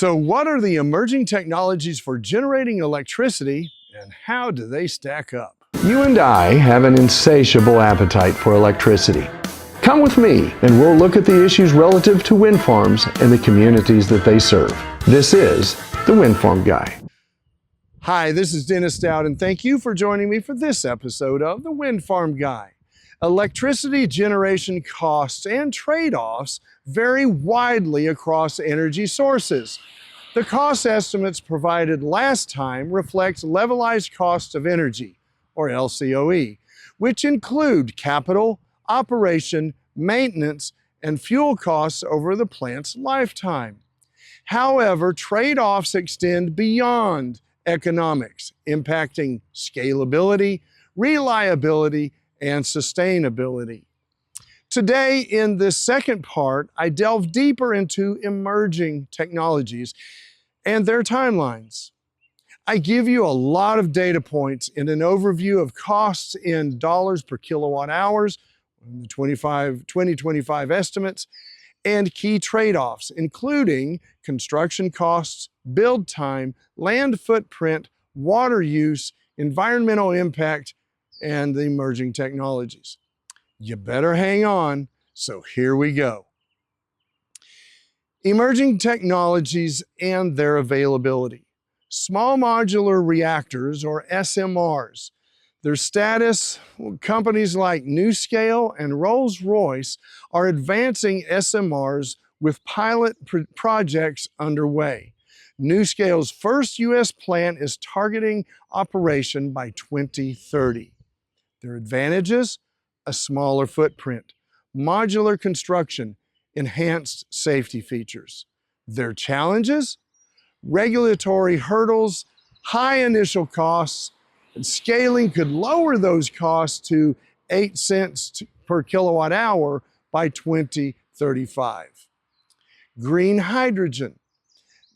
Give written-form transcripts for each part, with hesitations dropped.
So what are the emerging technologies for generating electricity, and how do they stack up? You and I have an insatiable appetite for electricity. Come with me and we'll look at the issues relative to wind farms and the communities that they serve. This is the Windfarm Guy. Hi, this is Dennis Stout, and thank you for joining me for this episode of the Windfarm Guy. Electricity generation costs and trade-offs vary widely across energy sources. The cost estimates provided last time reflect levelized cost of energy, or LCOE, which include capital, operation, maintenance, and fuel costs over the plant's lifetime. However, trade-offs extend beyond economics, impacting scalability, reliability, and sustainability. Today, in this second part, I delve deeper into emerging technologies and their timelines. I give you a lot of data points in an overview of costs in dollars per kilowatt hours, the 2025 estimates, and key trade-offs, including construction costs, build time, land footprint, water use, environmental impact, and the emerging technologies. You better hang on, so here we go. Emerging technologies and their availability. Small modular reactors, or SMRs. Their status, companies like NuScale and Rolls-Royce are advancing SMRs with pilot projects underway. NuScale's first U.S. plant is targeting operation by 2030. Their advantages: a smaller footprint, modular construction, enhanced safety features. Their challenges: regulatory hurdles, high initial costs, and scaling could lower those costs to 8 cents per kilowatt hour by 2035. Green hydrogen.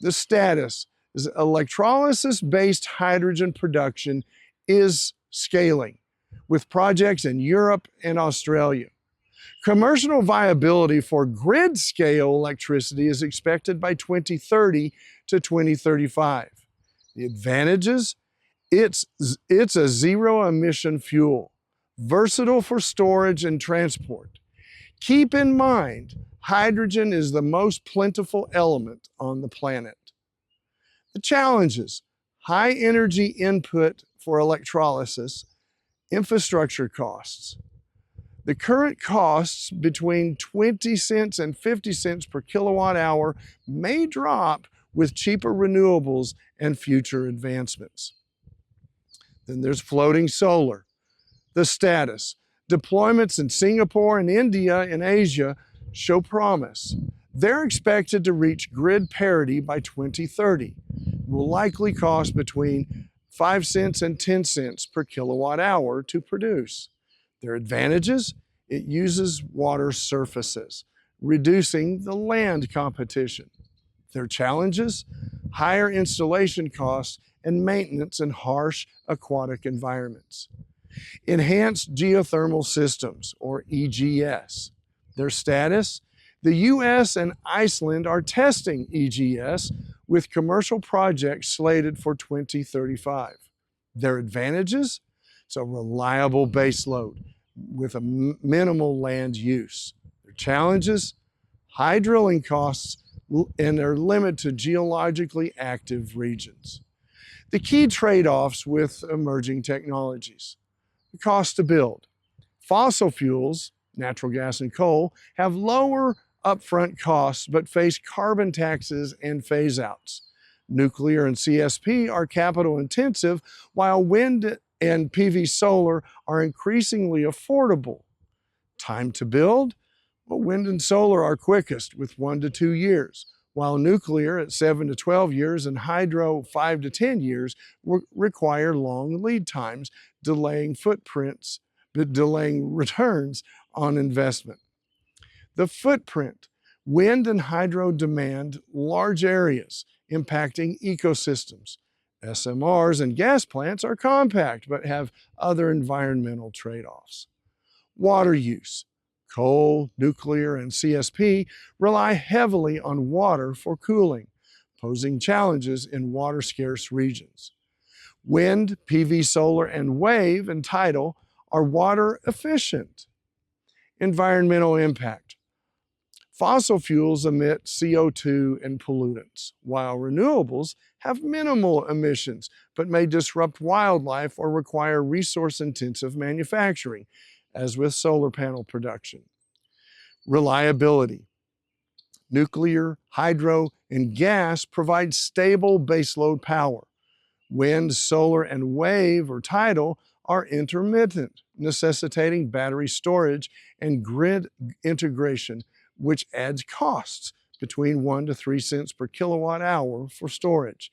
The status is electrolysis-based hydrogen production is scaling, with projects in Europe and Australia. Commercial viability for grid-scale electricity is expected by 2030 to 2035. The advantages: it's a zero-emission fuel, versatile for storage and transport. Keep in mind, hydrogen is the most plentiful element on the planet. The challenges: high energy input for electrolysis, infrastructure costs. The current costs between 20 cents and 50 cents per kilowatt hour may drop with cheaper renewables and future advancements. Then there's floating solar. The status: deployments in Singapore and India and Asia show promise. They're expected to reach grid parity by 2030. Will likely cost between 5 cents and 10 cents per kilowatt hour to produce. Their advantages: it uses water surfaces, reducing the land competition. Their challenges: higher installation costs and maintenance in harsh aquatic environments. Enhanced geothermal systems, or EGS. Their status: the US and Iceland are testing EGS with commercial projects slated for 2035. Their advantages: it's a reliable baseload with a minimal land use. Their challenges: high drilling costs and are limited to geologically active regions. The key trade-offs with emerging technologies. The cost to build. Fossil fuels, natural gas and coal, have lower upfront costs but face carbon taxes and phase-outs. Nuclear and CSP are capital intensive, while wind and PV solar are increasingly affordable. Time to build? Well, wind and solar are quickest with 1 to 2 years, while nuclear at 7 to 12 years and hydro 5 to 10 years require long lead times, delaying returns on investment. The footprint: wind and hydro demand large areas, impacting ecosystems. SMRs and gas plants are compact but have other environmental trade-offs. Water use: coal, nuclear, and CSP rely heavily on water for cooling. posing challenges in water-scarce regions. Wind, PV, solar, and wave and tidal are water efficient. Environmental impact. Fossil fuels emit CO2 and pollutants, while renewables have minimal emissions but may disrupt wildlife or require resource-intensive manufacturing, as with solar panel production. Reliability. Nuclear, hydro, and gas provide stable baseload power. Wind, solar, and wave or tidal are intermittent, necessitating battery storage and grid integration, which adds costs between 1 to 3 cents per kilowatt hour for storage.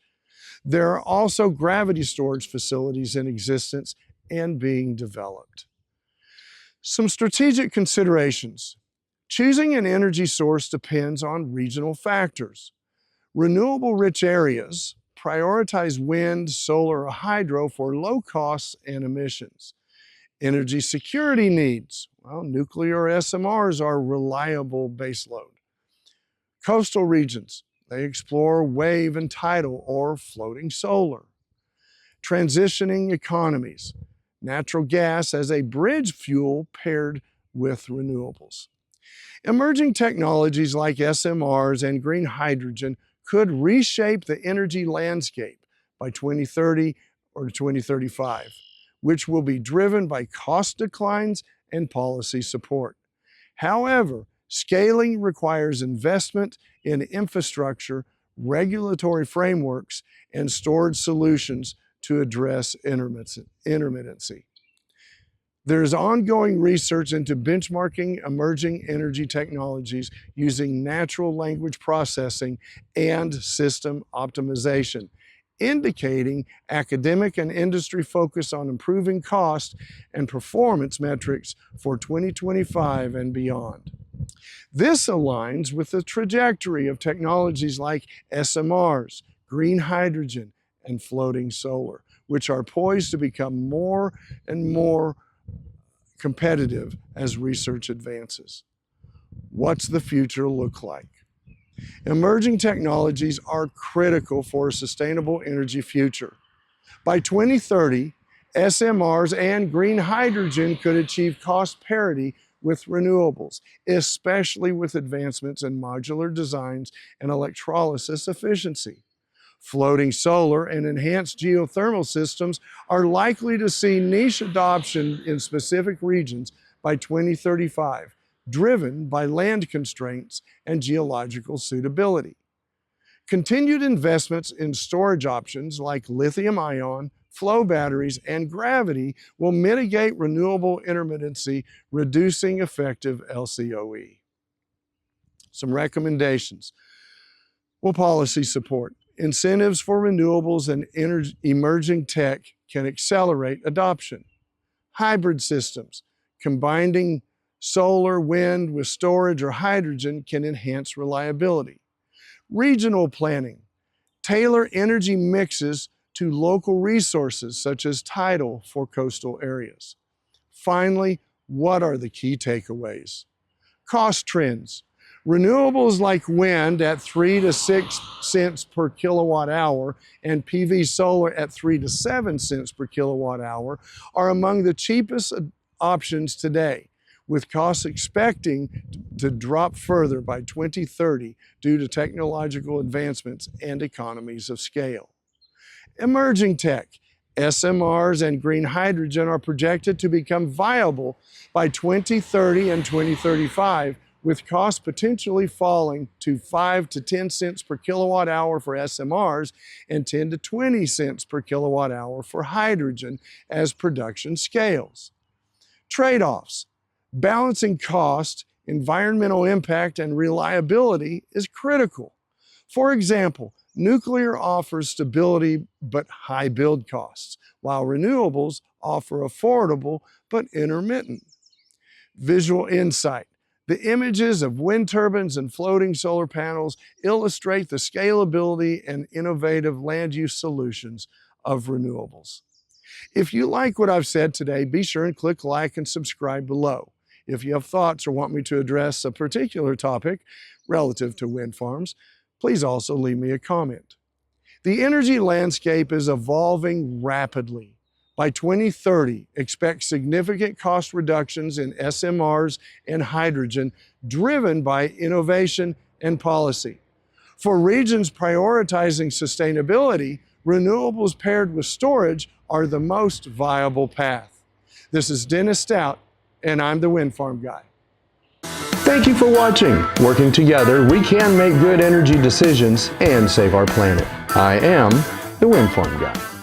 There are also gravity storage facilities in existence and being developed. Some strategic considerations. Choosing an energy source depends on regional factors. Renewable-rich areas prioritize wind, solar, or hydro for low costs and emissions. Energy security needs. Well, nuclear SMRs are reliable baseload. Coastal regions, they explore wave and tidal or floating solar. Transitioning economies, natural gas as a bridge fuel paired with renewables. Emerging technologies like SMRs and green hydrogen could reshape the energy landscape by 2030 or 2035, which will be driven by cost declines and policy support. However, scaling requires investment in infrastructure, regulatory frameworks, and storage solutions to address intermittency. There is ongoing research into benchmarking emerging energy technologies using natural language processing and system optimization, indicating academic and industry focus on improving cost and performance metrics for 2025 and beyond. This aligns with the trajectory of technologies like SMRs, green hydrogen, and floating solar, which are poised to become more and more competitive as research advances. What's the future look like? Emerging technologies are critical for a sustainable energy future. By 2030, SMRs and green hydrogen could achieve cost parity with renewables, especially with advancements in modular designs and electrolysis efficiency. Floating solar and enhanced geothermal systems are likely to see niche adoption in specific regions by 2035, driven by land constraints and geological suitability. Continued investments in storage options like lithium-ion, flow batteries, and gravity will mitigate renewable intermittency, reducing effective LCOE. Some recommendations. Well, policy support. Incentives for renewables and emerging tech can accelerate adoption. Hybrid systems, combining solar, wind with storage or hydrogen can enhance reliability. Regional planning, tailor energy mixes to local resources such as tidal for coastal areas. Finally, what are the key takeaways? Cost trends. Renewables like wind at 3 to 6 cents per kilowatt hour and PV solar at 3 to 7 cents per kilowatt hour are among the cheapest options today, with costs expecting to drop further by 2030 due to technological advancements and economies of scale. Emerging tech, SMRs and green hydrogen are projected to become viable by 2030 and 2035, with costs potentially falling to 5 to 10 cents per kilowatt hour for SMRs and 10 to 20 cents per kilowatt hour for hydrogen as production scales. Trade-offs. Balancing cost, environmental impact, and reliability is critical. For example, nuclear offers stability but high build costs, while renewables offer affordable but intermittent. Visual insight. The images of wind turbines and floating solar panels illustrate the scalability and innovative land use solutions of renewables. If you like what I've said today, be sure and click like and subscribe below. If you have thoughts or want me to address a particular topic relative to wind farms, please also leave me a comment. The energy landscape is evolving rapidly. By 2030, expect significant cost reductions in SMRs and hydrogen driven by innovation and policy. For regions prioritizing sustainability, renewables paired with storage are the most viable path. This is Dennis Stout, and I'm the Windfarm Guy. Thank you for watching. Working together, we can make good energy decisions and save our planet. I am the Windfarm Guy.